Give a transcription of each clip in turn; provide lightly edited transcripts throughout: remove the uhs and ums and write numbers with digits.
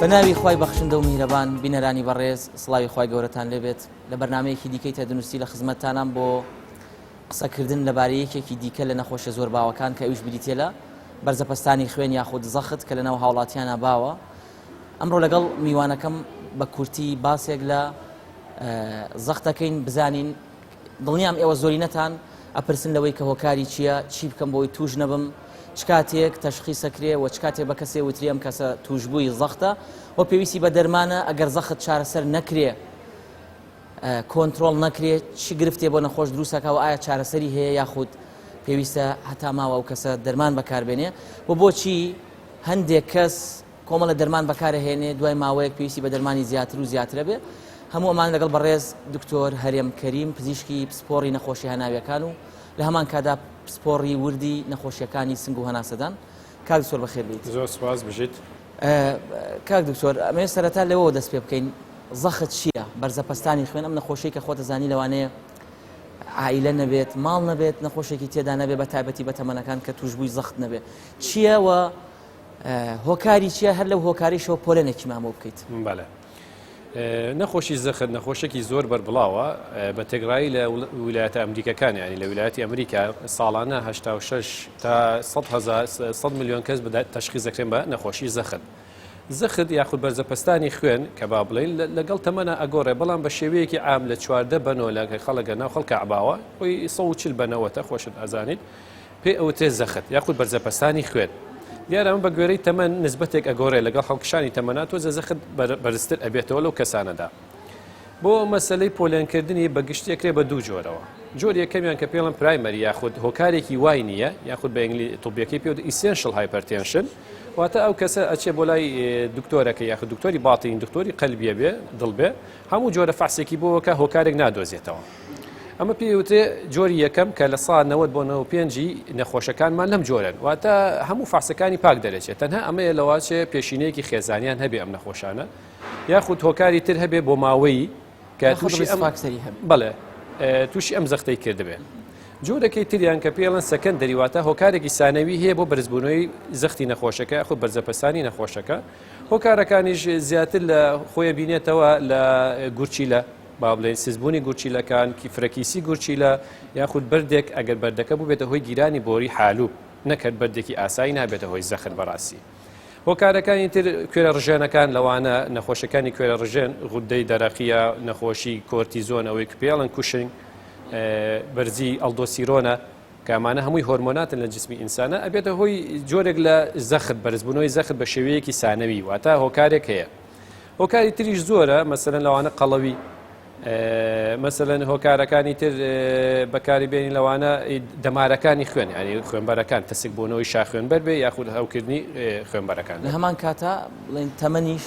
بەناوی خوای بەخشندە و میهرەبان بینەرانی بەڕێز سڵاوی خوای گەورەتان لێبێت لە بەرنامەیەکی دیکەی تەدروستی لە خزمەتتانم بۆ قسەکردن لەبارەی یەکێکی دیکە لە نەخۆشە زۆر باوەکان کە ئەویش بریتە لە بەرزەپەستانی خوێن یاخود زەخت کە لەناو هاوڵاتیانە باوە. ئەمڕۆ لەگەڵ میوانەکەم بە کورتی باسێک لە زەختەکەین بزانین. دڵنیام ئێوە زۆرینەتان ئەپرسن لەوەی کە هۆکاری چییە، چی بکەم بۆی توش نەبم، چ کاتێک تەشخیصەکرێ و چ کاتێک بە کەسێ وتری ئەم کەسە توشبووی زەختە و پێویستی بە دەرمانە ئەگەر زەخت چارەسەر نەکرێ، کۆنتترۆل نەکرێت، چی گرفتێ بۆ نەخۆش دروستەکە و ئایا چارەسەری هەیە یاخود پێویستە هەتا ماوە ئەو کەسە دەرمان بەکاربێنێ و بۆچی هەندێک کەس کۆمەڵە دەرمان بەکارهێنێ دوای ماوەیەک پێویستی بە دەرمانی زیاتر و زیاترە بێ. هەموو ئەمان لەگەڵ بەڕێز دکتۆر هەرێم کەریم پزیشکی پسپۆڕی نەخۆشی هەناویەکان و لە هەمان کادا پسپۆڕی وردی نەخۆشیەکانی سنگ و هەناسەدان. کاک دکتۆر بەخێر بیت. زۆر سوپاس بژیت. کاک دکتۆر ئەمێ سەرەتا لەوە دەست پێ بکەین، زەخت چییە؟ بەرزەپەستانی خوێن ئەم نەخۆشی کە خۆتە زانی لەوانەیە عائیلە نەبێت، ماڵ نەبێت، نەخۆشێکی تێدا نەبێت بە تایبەتی بە تەمەنەکان کە توشبووی زەخت نەبێت. چییە و هۆکاری چییە؟ هەر لەو هۆکاریشەوە پۆلێنێکی مامۆ بکەیت. بەڵێ. نەخۆشی زەخت نەخۆشێکی زۆر بەربڵاوە بە تێگرایی لە ویلایەتە ئەمریکەکان، یعنی لە ویلایەتی ئەمریکا ساڵانە 86 تا 100 میلیۆن کەس تەشخیص دەکرێن بە نەخۆشی زەخت. زەخت یاخود بەرزەپەستانی خوێن کە با بڵێن لەگەڵ تەمەنە ئەگۆڕێ، بەڵام بە شێوەیەکی عام لە 14 بەنەوە لە خەڵکە ناو خەڵکە عباوە خۆی 140 بەنەوەتە خۆشت ئەزانیت پێ ئەوتێ زەخت یاخود بەرزەپەستانی خوێن. دیارە ئەمە بە گوێرەی تەمەن نسبەتێک ئەگۆڕێ لەگەڵ خەڵکشانی تەمەنات تۆزە زەخت بەرزتر ئەبێتەوە لەو کەسانەدا. بۆ مەسەلەی پۆلێنکردنی بەگشتێکرێ بە دوو جۆرەوە. جۆر یەکەمیان کە پێڵم پرایمەری یاخود هۆکارێکی وای نییە، یاخود بە ئینگلی تۆبیەکەی پێوت ئیسێنشڵ هایپەرتێنشن، واتە ئەو کەسە ئەچێ بۆ لای دکتۆرەکە یاخود دکتۆری باتین، دکتۆری قەلبیە بێ، دڵ بێ، هەموو جۆرە فحسێکی بۆەکە هۆکارێک نادۆزێتەوە. ئەمە پێوتێ جۆری یەکەم کە لە ساڵ 90 بۆ 95 نەخۆشەکانمان لەم جۆرن، واتە هەموو فحسەکانی پاک دەرەچێت. تەنها ئەمەیە لەواچێ پێشینەیەکی خێزانیان هەبێ ئەم نەخۆشانە، یاخود هۆکاری تر هەبێ بۆ ماوەی کە تووشی بەڵێ تووشی ئەم زەختەی کردبێ. جۆرەکەی تریان کە پێڵەن سەکەندەری، واتە هۆکارێکی سانەوی هەیە بۆ بەرزبوونەوەی زەختی نەخۆشەکە یاخود بەرزەپەستانی نەخۆشەکە. هۆکارەکانیش زیاتر لە خۆیە بینێتەوە لە گورچیلە، با بڵێن سزبوونی گورچیلەکان، کیفرەکیسی گورچیلە، یاخود بەردێک ئەگەر بەردەکە بوو بێتە هۆی گیرانی بۆری حالوب، نەکرد بەردێکی ئاسایی نابێتە هۆی زەخت بەڕاستی. هۆکارەکانی تر کوێرە ڕژێنەکان لەوانە نەخۆشەکانی کوێرە ڕژێن، غودەی دەرەقیە، نەخۆشی کۆرتیزۆن، ئەوەی پێڵن کوشنگ، بەرزی ئەلدۆسیرۆنە، کامانە هەمووی هۆرمۆناتن لە جسمی ئینسانە، ئەبێتە هۆی جۆرێک لە زەخت، بەرزبوونەوەی زەخت بە شێوەیەکی سانەوی، واتە هۆکارێک هەیە. هۆکاری تریش زۆرە، مەسەلەن لەوانە قەڵەوی، مەسەلەن هۆکارەکانی تر بەکاری بێنی لەوانە دەمارەکانی خوێن، ینی خوێنبەرەکان تەسک بۆنەوەی شاخوێنبەر بێ یاخود هەوکردنی خوێنبەرەکان. لە هەمان کاتە بڵێن تەمەنیش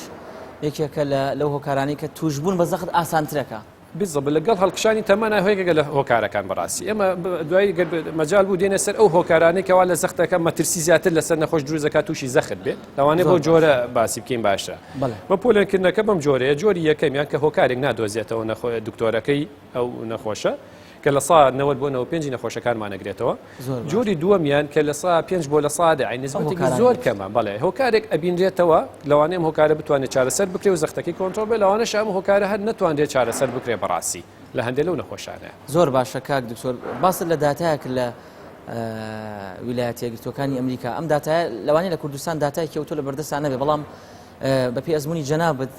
یەکێکە لەو هۆکارانی کە توشبوون بە زەخت ئاسانترەکە. بالضبط لەگەڵ هەڵکشانی تەمەنە هۆیەکە لە هۆکارەکان بەڕاستی. ئێمە دوای مەجال بوو دێنە سەر ئەو هۆکارانەی کەوا لە زەختەکە مەترسی زیاتر لەسەر نەخۆش دروستەکە تووشی زەخت بێت، لەوانەیە بۆ جۆرە باسی بکەین باشە. بە پۆلێنکردنەکە بەم جۆرەیە. جۆری یەکەمیان کە هۆکارێک نادۆزێتەوە دکتۆرەکەی ئەو نەخۆشە کە لە سا 90 بۆ 95 نەخۆشەکانمان ئەگرێتەوە. جۆری دووەمیان کە لە سا 5 بۆ لە سادە عین نسبەتێکی زۆر کەمە. بەڵێ هۆکارێک ئەبینرێتەوە، لەوانەیە ئەم هۆکارە بتوانێت چارەسەر بکرێ و زەختەکەی کۆنتڕۆل بێ، لەوانەش ئەم هۆکارە هەر نەتوانرێت چارەسەر بکرێ بەڕاستی لە هەندێک لەو نەخۆشانەیە. زۆر باشە کاک دکتۆر، باست لە داتایەک لە ویلایەتە یەکگرتووەکانی ئەمریکا. ئەم داتایە لەوانەیە لە کوردستان داتای کەوتۆ لە بەردەستان نەبێ، بەڵام بەپێی ئەزمموی جەنابەت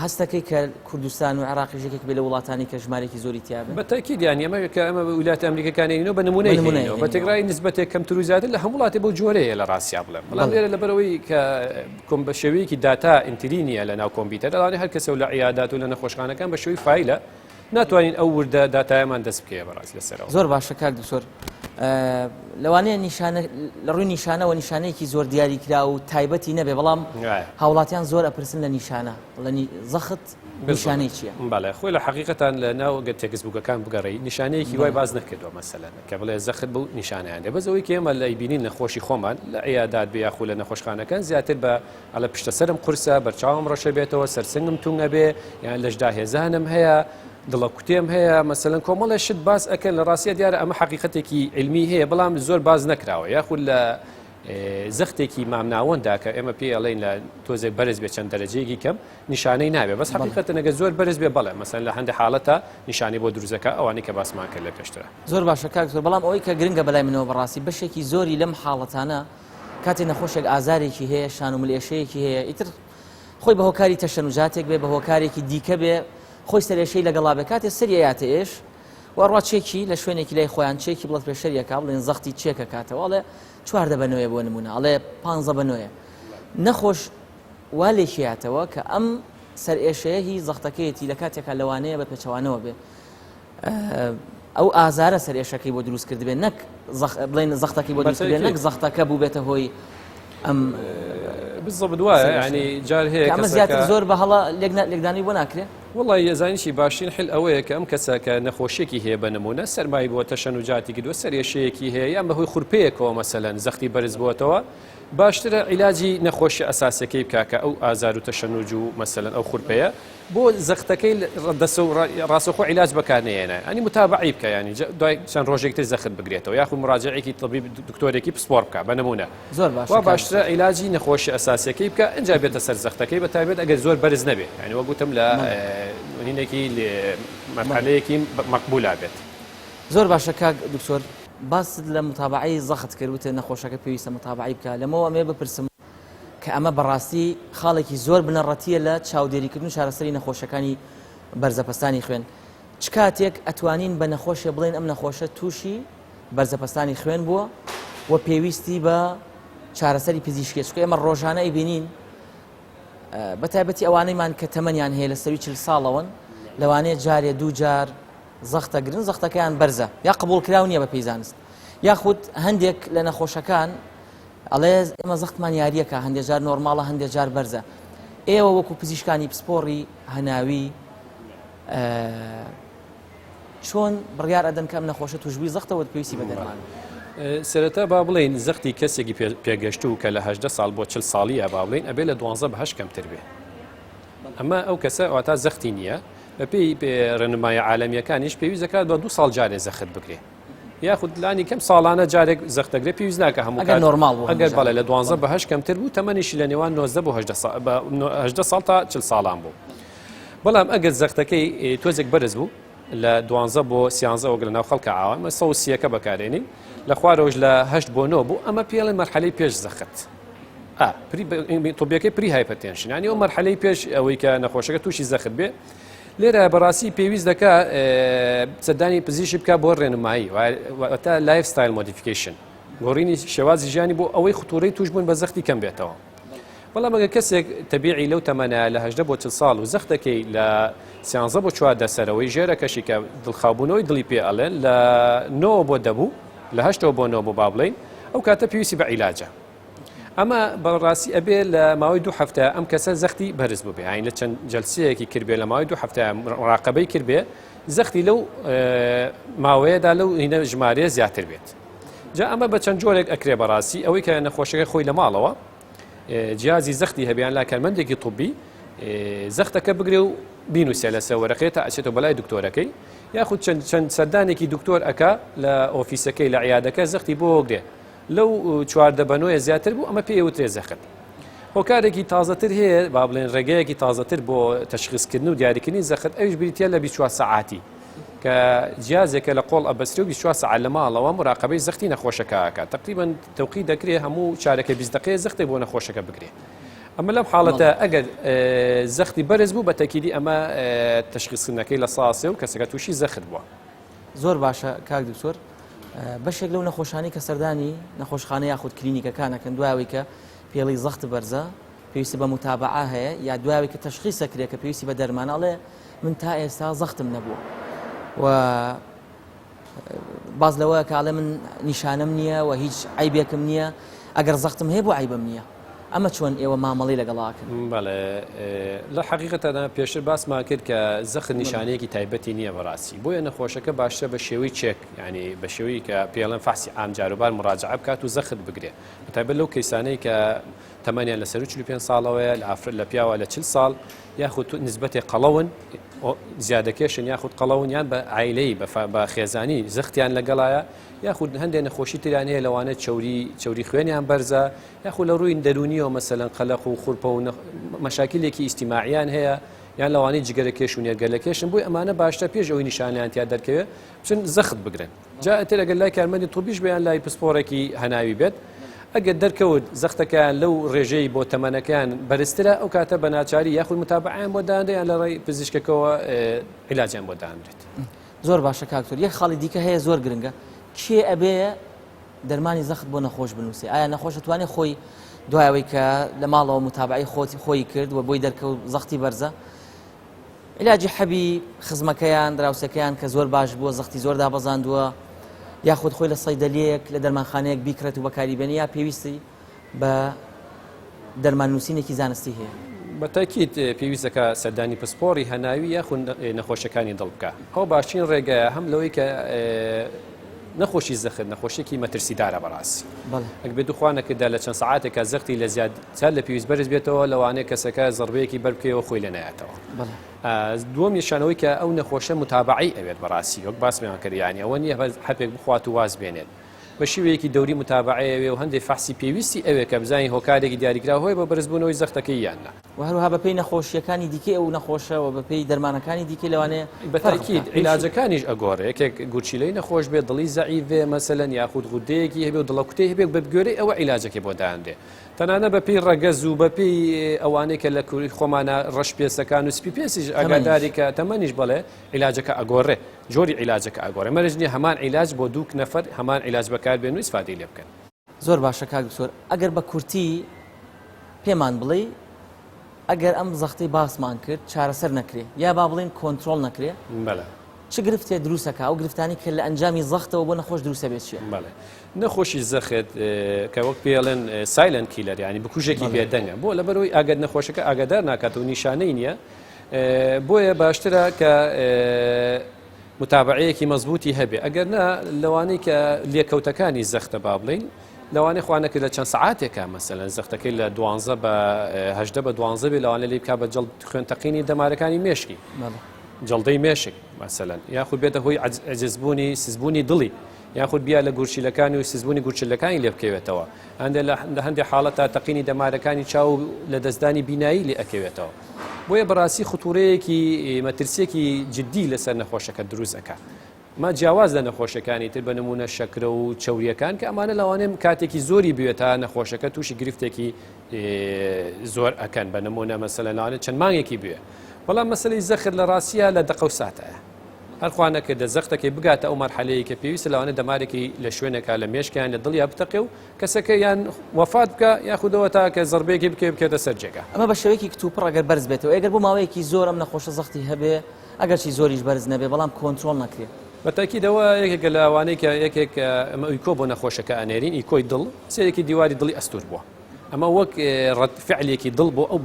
هەستەکەی کە کوردستان و عێراقیش یەکێک بێ لە وڵاتانی کە ژمارێکی زۆری تیابێت. بەتاکید ئەمە کە ئەمە ویلایەتە ئەمریکەکانینەوە بە نمونەی بە تێگرای نسبەتێک کەمتر و زیاتر لە هەموو وڵاتی بۆ جۆرەیە لە ڕاستیا بڵێم. بەڵام لێرە لەبەرەوەی کە بە شێوەیەکی داتا ئینترینیە لە ناو کۆمپیوتەر، لەوانەیە هەر کەسە لە عیادات و لە نەخۆشخانەکان بە شێوەی فایلە ناتوانین ئەو وردە داتایەمان دەست بکەیە بەڕاستی لەسەرەوە. زۆر باشە کاک دکتۆر، لەوانەیە لە ڕووی نیشانەوە نیشانەیەکی زۆر دیاریکرا و تایبەتی نەبێ، بەڵام هاوڵاتیان زۆر ئەپرسن لە نیشانە، لە زەخت نیشانەی چییە؟ بەڵێ خۆی لە حەقیقەتان لە ناو تێکسبووکەکان بگەڕی نیشانەیەکی وای باز نەکردووە مەسەلەن کە بڵێ زەخت بوو نیشانیان دێ، بەزەوەی کە ئێمە لە ئەیبینین نەخۆشی خۆمان لە عیادات بێ یاخود لە نەخۆشخانەکان زیاتر بە ئەڵە پشتەسەرم قورسە، بەرچاوم ڕەشە بێتەوە، سەرسنگم تونگە بێ، یان لەشدا هێزانم هەیە، دڵە کوتێم هەیە، مەسەلەن کۆمەڵە شت باز ئەکەن. لە ڕاستیە دیارە ئەمە حەقیقەتێکی علمی هەیە، بەڵام زۆر باز نەکراوە، یاخود لە زەختێکی مامناوەندا کە ئێمە پێ ئەڵێن لە تۆزێک بەرز بێ چەند دەرەجەیەکی کەم نیشانەی نابێت بەس حقیقەتەن ئەگەر زۆر بەرز بێ بەڵێ مەسەن لە هەندێک حاڵەتە نیشانی بۆ دروستەکە ئەوانەی کە باسمان کرد لە پێشترە زۆر باشە کاک زۆر بەڵام ئەوەی کە گرنگە بەلای منەوە بەڕاستی بەشێکی زۆری لەم حاڵەتانە کاتێ نەخۆشێک ئازارێکی هەیە شان و ملێشەیەکی هەیە ئیتر خۆی بە هۆکاری تەشەنوجاتێک بێ بە هۆکارێکی دیکە بێ خۆی سەرێشەی لەگەڵا بێ کاتێ سریایاتە ئێش وەڕواچێکی لە شوێنێکی لای خۆیان چێکی بڵەت پێشەریەکە بڵێن زەختی چێکە کاتەوەڵێ 4 بەنوێ بۆ نمونە ئەڵێ 5 بەنوێ نەخۆش وا لێکیاتەوە کە ئەم سەرئێشەیە هی زەختەکەیەتی لە کاتێکا لەوانەیە بە پێچەوانەوە بێ ئەو ئازارە سەرئێشەکەی بۆ دروست کرد بێ نەک بڵێن زەختەکەی بۆ دروست بێ نەک زەختەکە بوو بێتە هۆی ئەم بالضبط وایە ینی جار هەیە ئەمە زیاتر زۆر بە هەڵە لێکدانی بۆ ناکرێت وڵی یەزانیشی باشترین حل ئەوەیە کە ئەم کەسە کە نەخۆشیێکی هەیە بە نمونە سەرمای بۆ تەشەنوجاتی کردووە سەرێشەیەکی هەیە یان بەهۆی خوورپەیەکەوە مەسەلەن زەختی بەرز بووەتەوە باشترە عیلاجی نەخۆشی ئەساسەکەی بکا کە ئەو ئازار و تەشەنوج و مەسەلەن ئەو خوورپەیە بۆ زەختەکەی دەسە و ڕاستەخۆ عیلاج بەکارنێنە ئەنی متابعی بکە ینی دوای چەند ڕۆژێکتر زەخت بگرێتەوە یاخود مراجعێکی طبیب دکتۆرێکی پسپۆر بکە بە نمونە زۆر وا باشترە عیلاجی نەخۆشی ئەساسیەکەی بکە ئەنجا بێتە سەر زەختەکەی بەتابێت ئەگەر زۆر بەرز نەبێت ینی وەگوتم لە هینێکی مەرحەلەیەکی مەقبولا بێت زۆر باشە کاک دکتۆر باست لە متابعی زەخت کردوتە نەخۆشەکە پێویستە متابعی بکە لەمەوە ئەمێ بپرسم کە ئەمە بەڕاستی خاڵێکی زۆر بنەڕەتیە لە چاودێریکردن و چارەسەری نەخۆشەکانی بەرزەپەستانی خوێن چ کاتێک ئەتوانین بە نەخۆشیە بڵێن ئەم نەخۆشە تووشی بەرزەپەستانی خوێن بووە و پێویستی بە چارەسەری پزیشکی چکە ئێمە ڕۆژانە ئەیبینین بەتایبەتی ئەوانەیمان کە تەمەنیان هەیە لە سەوی 40 ساڵەوەن لەوانەیە جارێ دوو جار زەختە گرن زەختەکەیان بەرزە یا قبول کراو نییە بە پێیزانست یاخود هەندێک لە نەخۆشەکان ئەڵێ ئێمە زەختمان یاریەکە هەندێک جار نۆرماڵە هەندێک جار بەرزە ئێوە وەکو پزیشکانی پسپۆڕی هەناوی چۆن بڕیار ئەدەن کە ئەم نەخۆشە توشبووی زەختەوە پێویستی بە دەرمان سەرەتا با بڵێن زەختی کەسێکی پێگەشت و کە لە 18 ساڵ بۆ 40 ساڵیە با بڵێن ئەبێ لە 12 بە 8 کەمتر بێ ئەمە ئەو کەسە ئەوەتا زەختی نییە بەپێی ڕێنمایە عالەمیەکانیش پێویست دەکات بە 2 ساڵ جارێ زەخت بکرێ یاخود لانی کەم ساڵانە جارێک زەختەگرێ پێویست ناکە هەموو نۆرمال ئەگەر بەڵێ لە 12 بە 8 کەمتر بوو تەمەنیشی لە نێوان 90 بۆ 18 ساڵ تا 40 ساڵان بوو بەڵام ئەگەر زەختەکەی تۆزێک بەرز بوو لە 12 بۆ 13 وەک لە ناو خەڵکە ئاوە سەوسیەکە بەکارێنین لە خوارەوەش لە 8 بۆ 9 بوو ئەمە پێڵێن مەرحەلەی پێش زەخت تۆبیەکەی پری هایپەتێنشن ینی ئەو مەرحەلەی پێش ئەوەی کە نەخۆشەکە تووشی زەخت بێ لێرە بەڕاستی پێویست دەکا سەردانی پزیشی بکە بۆ ڕێنمایی تا لایف ستایل مۆدیفیکیشن گۆڕینی شێوازی ژیانی بۆ ئەوەی خوتوڕەی توش بوون بە زەختی کەم بێتەوە بەڵام ئەگەر کەسێک تەبیعی لەو تەمەنە لە 18 بۆ 40 ساڵ و زەختەکەی لە 13 بۆ 14 دەسەرەوەی ژێرەکەشی کە دڵخابوونەوەی دڵی پێ ئەڵێن لە 9 بۆ دەبوو لە 8 بۆ 9 بۆ با بڵێن ئەو کاتە پێویستی بە عیلاجە ئەمە بەڕاستی ئەبێ لە ماوەی 2 هەفتە ئەم کەسە زەختی بەرز ببێ ین لە چەند جەلسەیەکی کردبێ لە ماوەی 2 هەفتە ڕاقەبەی کردبێ زەختی لەو ماوەیەدا لەو هینە ژمارە زیاتر بێت جا ئەمە بە چەند جۆرێک ئەکرێ بەڕاستی ئەوەی کە نەخۆشەکە خۆی لە ماڵەوە جیازی زەختی هەبیان لا کارمەندێکی طبی زەختەکە بگرێ و بینوسێ لە سەوەرەکەی تا ئەچێتەوە بەلای دکتۆرەکەی یاخود چەند سەردانێکی دکتۆر ئەکا لە ئۆفیسەکەی لە عیادەکە زەختی بۆ گرێ لەو 4 بەنۆیە زیاتر بوو ئەمە پێوترێ زەخت هۆکارێکی تازەتر هەیە با بڵێن ڕێگەیەکی تازەتر بۆ تەشخیصکردن و دیاریکردنی زەخت ئەویش بریتە لە 24 سەعاتی کە جیازێکە لە قۆڵ ئەبەستری و 24 سەعات لە ماڵەوە مراقبەی زەختی نەخۆشەکەکە تقریبا تەوقی دەکرێت هەموو چارەکە 20 دقیقە زەختی بۆ نەخۆشەکە بگرێت ئەمە لەم حاڵەتە ئەگەر زەختی بەرز بوو بە تەکیدی ئەمە تەشخیصکردنەکەی لە ساسێ و کەسەکە تووشی زەخت بووە زۆر باشە کاک دکتۆر بەشێک لەو نەخۆشانی کە سەردانی نەخۆشخانە یاخود کلینیکەکانەکەن دواوی کە پێڵی زەخت بەرزە پێویستی بە متابعە هەیە یا دواوی کە تەشخیص ئەکرێ کە پێویستی بە دەرمانەڵێ من تا ئێستا زەختم نەبووە و باز لەوەیە کە ئاڵێ من نیشانەم نییە و هیچ عیبێکم نییە ئەگەر زەختم هەیە بۆ عیبم نییە ئەمە چۆن ئێوە مامەڵی لەگەڵاکەن بەڵێ لە حقیقەتەدا پێشتر باسمان کرد کە زەخت نیشانەیەکی تایبەتی نییە بەڕاستی بۆیە نەخۆشەکە باشترە بە شێوەی چێک ینی بە شێوەی کە پێڵەن فاسی عام جاروبار مراجعە بکات و زەخت بگرێ بەتایبەت لەو کەیسانەی کە تەمەنیان لە 45 ساڵەوەیە لە ئافرەت لە پیاوە لە 40 ساڵ یاخود نسبەتی قەڵەون زیادەکێشن یاخود قەڵەونیان بە عیلەی بە خێزانی زەختیان لەگەڵایە یاخود هەندێک نەخۆشی تریان هەیە لەوانە چوری خوێنیان بەرزە یاخود لە ڕووی دەرونیەوە مەسەلەن قەلەق و خوڕپە و مەشاکلێکی ئیجتیماعیان هەیە یان لەوانەی جگەرەکێش و نێرگەلەکێشن بۆی ئەمانە باشتر پێش ئەوەی نیشانیان تیا دەرکەوێت بچن زەخت بگرن جا ئەتر ئەگەر لای کارمەندی تۆبیش بەیان لای پسپۆڕێکی هەناوی بێت ئەگەر دەرکەوت زەختەکەیان لەو ڕێژەی بۆ تەمەنەکەیان بەرزترە ئەو کاتە بە ناچاری یاخود متابعیان بۆ داندەیان لە ڕێی پزیشکەکەەوە عیلاجیان بۆ دانرێت زۆر باشە کاکتۆر یەک خاڵی دیکە هەیە زۆر گرنگە کێ ئەبێ دەرمانی زەخت بۆ نەخۆش بنووسێ ئایا نەخۆش توانێت خۆی دوایەوەی کە لە ماڵەوە متابعی خۆی کرد و بۆی دەرکەوت زەختی بەرزە علاجی حەبی خزمەکەیان دراوسەکەیان کە زۆر باش بووە زەختی زۆر دابەزاندووە یاخود خۆی لە سەیدەلیەک لە دەرمانخانەیەک بیکرێت و بەکاریبێنی یا پێویستی بە دەرماننووسینێکی زانستی هەیە بەتاکیت پێویستەکە سەردانی پسپۆری هەناوی یاخود نەخۆشەکانی دڵ بکە ئەو باشترین ڕێگەیە هەم لەوەی کە نەخۆشی زەخت نەخۆشیێکی مەترسیدارە بەڕاستی ئەک بێت خوانەکەدا لە چەند سەعاتێکە زەختی لە زیاد لە پێویست بەرز بێتەوە لەوانەیە کەسەکە زەڕبەیەکی بەربکەوە خۆی لە نایەتەوە دووەم نیشانەوەی کە ئەو نەخۆشە متابعی ئەوێت بەڕاستی وەک باسمیان کردیانی ئەوە نیە هەپێک بخوات و واز بێنێت بە شێوەیەکی دەوری متابعەیەوێ و هەندێک فەحسی پێویستی ئەوێ کە بزانین هۆکارێکی دیاریکرا هۆی بە بەرزبوونەوەی زەختەکەی یاننا و هەروەها بەپێی نەخۆشیەکانی دیکەی ئەو نەخۆشەوە بەپێی دەرمانەکانی دیکەی لەوانەیە بەتاکید عیلاجەکانیش ئەگۆڕێ یەکێک گورچیلەی نەخۆش بێت دڵی زەعیفێ مەسەلەن یاخود غودەیەکی هەبێ و دڵەکوتەی هەبێت بە گوێرەی ئەوە عیلاجەکەی بۆ داهەندێ تەنانە بەپێی ڕەگەز و بەپێی ئەوانەی کە لە کوری خۆمانە ڕەش پێسەکان و سپی پێسیش ئاگاداری کە تەمەنیش بڵێ عیلاجەکە ئەگۆڕێ جۆری عیلاجەکە ئەگۆڕێ مەرج نیە هەمان عیلاج بۆ دوو نەفەر هەمان عیلاج بەکاربێن و ئیسفادەی لێ بکەن زۆر باشە کاک دکتۆر ئەگەر بە کورتی پێمان بڵێ ئەگەر ئەم زەختی باسمان کرد چارەسەر نەکرێ یا با بڵێن کۆنتترۆل نەکرێ چ گرفتێ دروستەکە ئەو گرفتانی کە لە ئەنجامی زەختەوە بۆ نەخۆش دروستە بێت چیە نەخۆشی زەخت کە وەک پێڵێن سایلەن کیلەر ینی بکوژێکی بێدەنگە بۆ لەبەرەوەی ئاگەر نەخۆشەکە ئاگادار ناکات و نیشانەی نییە بۆیە باشترە کە متابعەیەکی مەزبوطی هەبێ ئەگەر نا لەوانەی کە لێکەوتەکانی زەختە با بڵین لەوانەی خوانەکە لە چەند سەعاتێکە مەسەلەن زەختەکەی لە 12 بە 8 بە 12 بێ لەوانە لێ بکا بە خوێنتەقینی دەمارەکانی مێشکی جەڵدەی مێشک مەسەلەن یاخود بێتە هۆی عەجزبوونی سزبوونی دڵی یاخود بیا لە گورچیلەکانی و سزبوونی گورچیلەکانی لێ بکەوێتەوە هەندێک حاڵەتە تەقینی دەمارەکانی چاو لە دەستدانی بینایی لێ ئەکەوێتەوە بۆیە بەڕاستی خوتورەیەکی مەترسیەکی جدی لەسەر نەخۆشەکە دروست ئەکات ما جیاواز لە نەخۆشەکانی تر بە نمونە شەکرە و چەوریەکان کە ئەمانە لەوانەیە کاتێکی زۆری بوێتە نەخۆشەکە تووشی گرفتێکی زۆر ئەکەن بە نمونە مەسەلەن لەوانێت چەند مانگێکی بوێ بەڵام مەسەلەی زەخت لە ڕاستیە لە دقە و ساتەیە هەرخوانەکە دە زەختەکەی بگاتە ئەو مەرحەلەیە کە پێویستە لەوانە دەمارێکی لە شوێنێکا لە مێشکیان لە دڵیا بتەقێ و کەسەکە یان وەفات بکە یاخودەوە تا کە زەربەیەکی بکەوێتە سەر جێگا ئەمە بە شێوەیەکی کتوپڕ ئەگەر بەرز بێتەوە ئەگەر بۆ ماوەیەکی زۆر ئەم نەخۆشە زەختی هەبێ ئەگەرچی زۆریش بەرز نەبێ بەڵام کۆنتترۆل نەکرێت بەتاکیدەوە یەکێکە لە ئەوانەی کە یەکێک ئەمە ئیکۆ بۆ نەخۆشەکە ئەنێرین ئیکۆی دڵ سێرێکی دیواری دڵی ئەستور بووە ئەمە وەک فعلێکی دڵ بۆ ئەو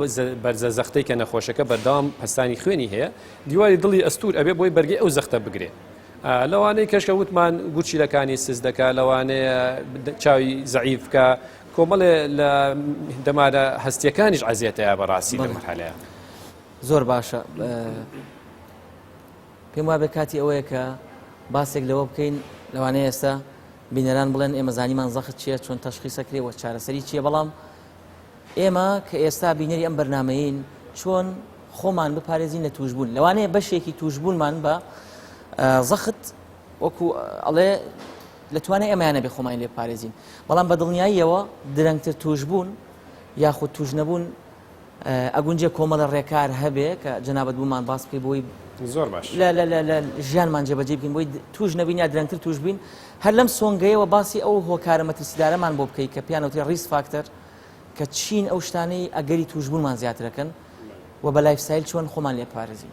بەرزە زەختەی کە نەخۆشەکە بەردەوام هەستانی خوێنی هەیە دیواری دڵی ئەستور ئەبێ بۆی بەرگی ئەو زەختە بگرێ لەوانەی کەشکە وتمان گوچیلەکانی سز دەکا لەوانەیە چاوی زەعیفکە کۆمەڵێ لە دەمارە هەستیەکانیش عەزیەتەیە بەڕاستی لە مەرحەلەیە زۆر باشە پێم وابێ کاتی ئەوەیە کە باسێک لەوە بکەین لەوانەیە ئێستا بینەران بڵێن ئێمە زانیمان زەخت چییە چۆن تەشخیصەکرێ وە چارەسەری چییە بەڵام ئێمە کە ئێستا بینەری ئەم بەرنامەیەین چۆن خۆمان بپارێزین لە توشبوون لەوانەیە بەشێکی توشبوونمان بە زەخت وەکو ئەڵێ لەتوانێت ئەمەیانە بێ خۆمان لێ پارێزین بەڵام بە دڵنیاییەوە درەنگتر توشبوون یاخود توش نەبوون ئەگونجێ کۆمەڵە ڕێکار هەبێ کە جەنابەت بوومان باس بکەی بۆی زۆر باش لە ژیانمان جێبەجێ بکەین بۆی توش نەبین یا درەنگتر توش بین هەر لەم سۆنگەیەوە باسی ئەو هۆکارە مەترسیدارەمان بۆ بکەیت کە پیانەوتی ریس فاکتەر کە چین ئەو شتانەی ئەگەری توشبوونمان زیاترەکەن و بە لایفستایل چۆن خۆمان لێ پارێزین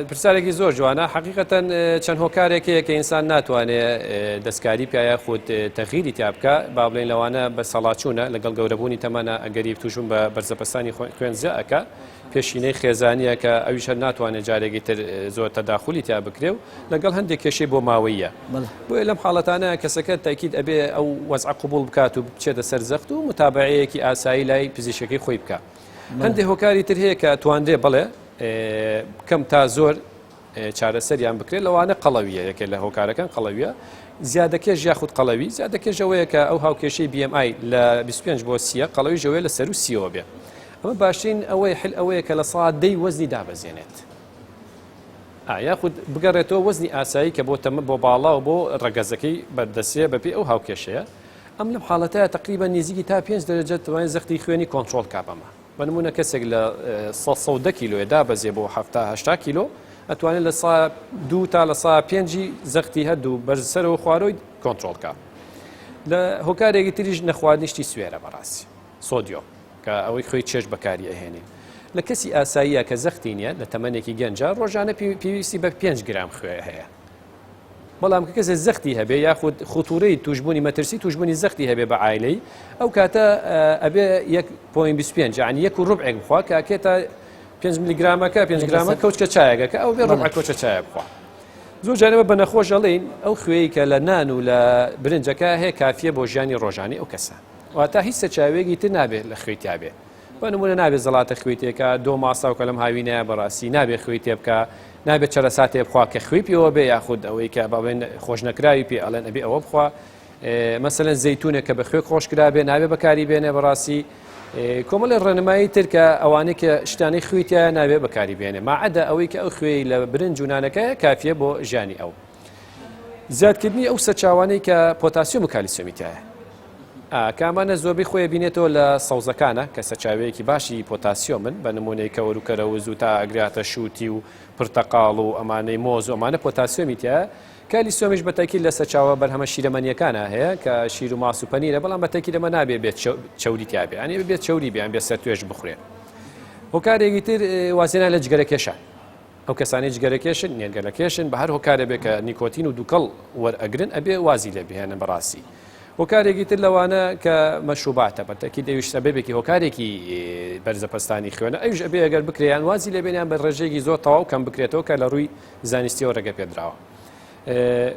پرسیارێکی زۆر جوانە حقیقەتەن چەند هۆکارێکەیە کە ئینسان ناتوانێت دەستکاری پیاە خۆت تەغییری تیا بکە با بڵێن لەوانە بە سەڵاچوونە لەگەڵ گەورەبوونی تەمەە ئەگەری توشون بە بەرزەپەسانی خوێنجە ئەکە پێشینەی خێزانیە کە ئەویش هەر ناتوانێت جارێکی تر زۆر تەداخلی تیا بکرێ و لەگەڵ هەندێک کێشەی بۆ ماوەیە بۆیە لەم حاڵەتانە کەسەکە تاکید ئەبێ ئەو وەزع قبول بکات و بچێتە سەر زەخت و متابعەیەکی ئاسایی لای پزیشکی خۆی بکە هەندێک هۆکاری تر هەیە کە توانرێ بڵێ کەم تا زۆر چارەسەریان بکرێت لەوانە قەڵەویە یەکێ لە هۆکارەکان قەڵەویە زیادەکەش یاخود قەڵەوی زیادەکەش ئەوەیە کە ئەو هاوکێشەی BMI لە 25 بۆ 30 قەڵەوی ژەوەیە لە سەر و 30 بێ ئەمە باشترین ئەوەیە کە لە ساعت 10 وەزنی دابەزێنێت یاخود بگەڕێتەوە وەزنی ئاسایی کە بۆ تەمە بۆ باڵا و بۆ ڕەگەزەکەی بەردەسێ بەپێ ئەو هاوکێشەیە ئەم لەم حاڵەتەیە تقریبا نزیکی تا 5 دەرەجە توانێت زەختی خوێنی کۆنتڕۆل کاپەمە بە نمونە کەسێک لە 100 کیلۆ دابەزێ بۆ 70 کیلۆ ئەتوانێت لە سا 2 تا لە سا 5 زەختی هەردوو بەرزسەرەوە خواردۆی کۆنتڕۆل کات لە هۆکارێکی تریش نەخواردنیشتی سوێرە بەڕاستی سۆدیۆم کە ئەوەی خۆی چێژ بەکاری ئەهێنێ لە کەسی ئاساییە کە زەختی نیە لە تەمەنێکی گەنجە ڕۆژانە پێویستی بە 5 گرام خوێ هەیە بەڵام کە کەسێک زەختی هەبێ یاخود خوتوورەی توشبوونی مەترسی توشبوونی زەختی هەبێ بە عایلەی ئەو کاتە ئەبێ 1.25 یعنی 1 ڕوبعێک بخوا کە ئاکێتە 5 میلیگرامەکە 5 گرامە کەوچکە چایەکە ئەو بێ ڕوبع کۆچە چایە بخوا زۆر جارێمە بە نەخۆش ئەڵێن ئەو خوێی کە لە نان و لە برنجەکە هەیە کافیە بۆ ژیانی ڕۆژانی ئەو کەسە واتە هیچ سەرچاوێکی تر نابێت لە خوێتیا بێ بە نمونە نابێت زەڵاتە خوێتێکە دۆ ماسا و کە لەم هاوینەیە بەڕاستی نابێت خوێتێ بکە نابێت چەرەساتێ بخوا کە خوێ پێوە بێ یاخود ئەوەی کە باڵێن خۆش نەکراوی پێ ئەڵێن ئەبێ ئەوە بخوا مەسەلەن زەیتونێک کە بە خوێ خۆشکرا بێ نابێ بەکاری بێنێ بەڕاستی کۆمەڵی ڕێنمایی تر کە ئەوانەی کە شتانی خوێتیایە نابێ بەکاری بێنێ ماعەدە ئەوەی کە ئەو خوێی لە برنج و نانەکەیە کافیە بۆ ژیانی ئەو زیادکردنی ئەو سەرچاوانەی کە پۆتاسیۆم و کالیسیۆمیتایە کامانە زۆربەی خۆی بینێتەوە لە سەوزەکانە کە سەرچاوەیەکی باشی پۆتاسیۆمن بە نمونەی کەوەر و کەرەوز و تا ئەگراتە شووتی و پرتەقاڵ و ئەمانەی مۆز و ئەمانە پۆتاسیۆمیتە کالیسیۆمیش بەتەکی لە سەرچاوە بەرهەمە شیرەمەنیەکانە هەیە کە شیر و ماس و پەنیرە بەڵام بەتەکی دەمە نابێت بێت چەوری تیا بێ ئەنێ بێت چەوری بیان بێت سەر توێژ بخورێ هۆکارێکی تر وازێنە لە جگەرەکێشە ئەو کەسانی جگەرەکێشن نێرگەلەکێشن بە هەر هۆکارە بێ کە نیکۆتین و دووکەڵ وەرئەگرن ئەبێ وازی لێ بهێنن بەڕاستی هۆکارێکی تر لەوانە کە مەشروباتە بەتەکی دەویستە بێبێکی هۆکارێکی بەرزەپەستانی خوێنە ئەوش ئەبێ ئەگەر بکرێیان وازی لێ بێنیان بە ڕێژێکی زۆر تەواو کەم بکرێتەوە کە لە ڕووی زانستیەوە ڕێگە پێدراوە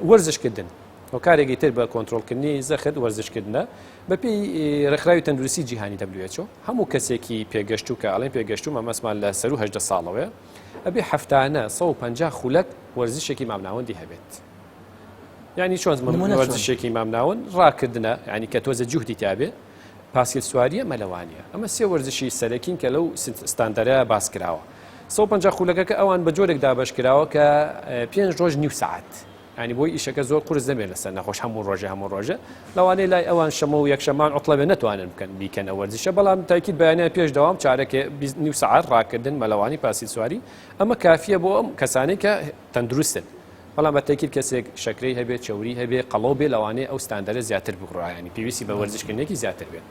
وەرزشکردن هۆکارێکی تر بە کۆنتڕۆڵکردنی زەخت وەرزشکردنە بەپێی ڕێکخراوی تەندروستی جیهانی WHO هەموو کەسێکی پێگەشتو کە ئەڵێن پێگەشتو مەمەسمان لە سەر و 18 ساڵەوەیە ئەبێ هەفتانە 150 خولەک وەرزشێکی مامناوەندی هەبێت یعنی چۆن وەرزشێکی مامناون ڕاکردنە ینی کە تۆزە جوهدی تابێ پاسکل سواریە مەلەوانیە ئەمە سێ وەرزشی سەرەکین کە لەو ستاندەرە باس کراوە 150 خولەکەکە ئەوان بە جۆرێک دابش کراوە کە 5 ڕۆژ نیو ساعت ینی بۆی ئیشەکە زۆر قورس دەبێت لەسەر نەخۆش هەموو ڕۆژە لەوانەیە لای ئەوان شەمە و یەکشەمان عوتڵەبێ نەتوانن بکەن بیکەنە وەرزشە بەڵام تاکید بەیانیان پێش دەوام چارەکە نیو ساعت ڕاکردن مەلەوانی پاسکل سواری ئەمە کافیە بۆ ئەم کەسانی کە تەندروستن بەڵام بە تاکید کەسێک شەکرەی هەبێت چەوری هەبێت قەڵەو بێ لەوانەیە ئەو ستاندەرە زیاتر بگڕایانی پێویستی بە وەرزشکردنێکی زیاتر بێت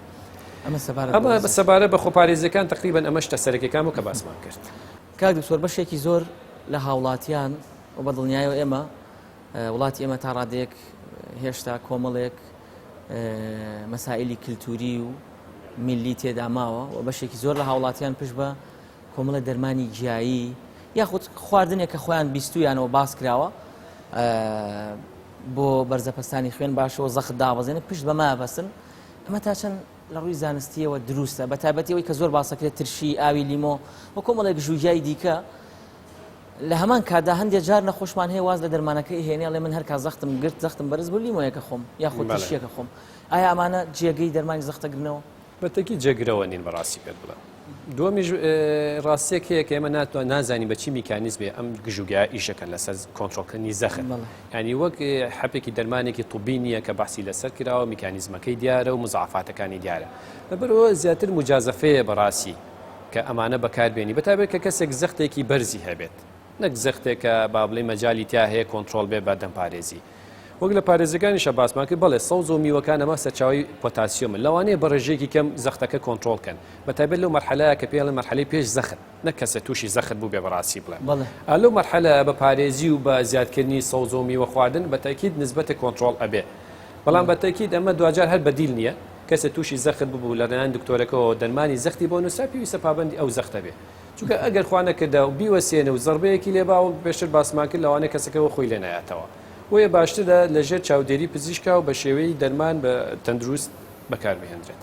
ئەمە سەبارە بە خۆپارێزەکان تقریبا ئەمە شتە سەرەکیەکان و کە باسمان کرد کاک دکتۆر بەشێکی زۆر لە هاوڵاتیان و بە دڵنیایەوە ئێمە وڵاتی ئێمە تا ڕادێک هێشتا کۆمەڵێک مەسائلی کللتوری و میلی تێدا ماوە و بەشێکی زۆر لە هاوڵاتیان پشت بە کۆمەڵە دەرمانی جیایی یاخود خواردنێک کە خۆیان بیستویانەوە باس کراوە بۆ بەرزەپەستانی خوێن باشەوە زەخت دابەزێنێت پشت بەما بەسن ئەمە تا چەند لە ڕووی زانستیەوە دروستە بە تایبەتیەوەی کە زۆر باسەکرێت ترشی ئاوی لیمۆ و کۆمەڵێک ژووژای دیکە لە هەمان کادا هەندێک جار نەخۆشمان هەیە واز لە دەرمانەکەی هێنێ لێ من هەرکا زەختم گرت زەختم بەرز بوو لیمۆیەکە خۆم یاخود ترشیەکە خۆم ئایا ئەمانە جێگەی دەرمانی زەختەگرنەوە بەتەکی جێگرەوە نین بەڕاستی پێت بڵێ دووەمیش ڕاستیەک هەیە کە ئێمە نازانی بە چی میکانیزمێ ئەم گژوگیا ئیشەکەن لەسەر کۆنتڕۆلکردنی زەخت ینی وەک حەپێکی دەرمانێکی طوبی نییە کە باسی لەسەر کراوە میکانیزمەکەی دیارە و مزعفاتەکانی دیارە لەبەرەوە زیاتر مجازەفەیە بەڕاستی کە ئەمانە بەکاربێنی بەتابێت کە کەسێک زەختێکی بەرزی هەبێت نەک زەختێکە با بڵێ مەجای تیا هەیە کۆنتڕۆل بێ بە دەمپارێزی وەک لە پارێزەکانیشە باسمان کرد بەڵێ سەوز و میوەکان ئەمە سەرچاوی پۆتاسیۆمن لەوانەیە بە ڕێژەیەکی کەم زەختەکە کۆنتڕۆڵکەن بەتایبەت لەو مەرحەلەیە کە پێڵێن مەرحەلەی پێش زەخت نەک کەسە تووشی زەخت بوو بێ بەڕاستی بڵێ لەو مەرحەلە بە پارێزی و بە زیادکردنی سەوز و میوە خواردن بەتاکید نسبەتە کۆنتڕۆڵ ئەبێ بەڵام بەتاکید ئەمە دوجار هەر بەدیل نییە کەسە تووشی زەخت ببوو لە ڕێنان دکتۆرەکەەوە دەرمانی زەختی بۆ نووسا پێویستە پابەندی ئەو زەختە بێ چونکە ئەگەر خوا نەکردا و بیوەسێنە و زەربەیەکی لێ باوە پێشتر باسمان کرد لەوانەیە کەسەکەەوە خۆی لێ نایەتەوە وەیە باشترە لەژێر چاودێری پزیشکا و بە شێوەی دەرمان بە تەندروست بەکاربهێنرێت.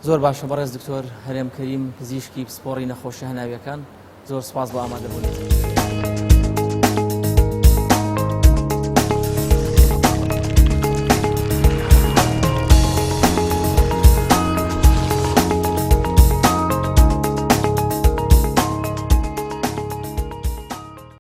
زۆر باشە بەڕێز دکتۆر هەرێم کەریم پزیشکی پسپۆڕی نەخۆشی هەناویەکان زۆر سپاس بۆ ئامادەبوونیت.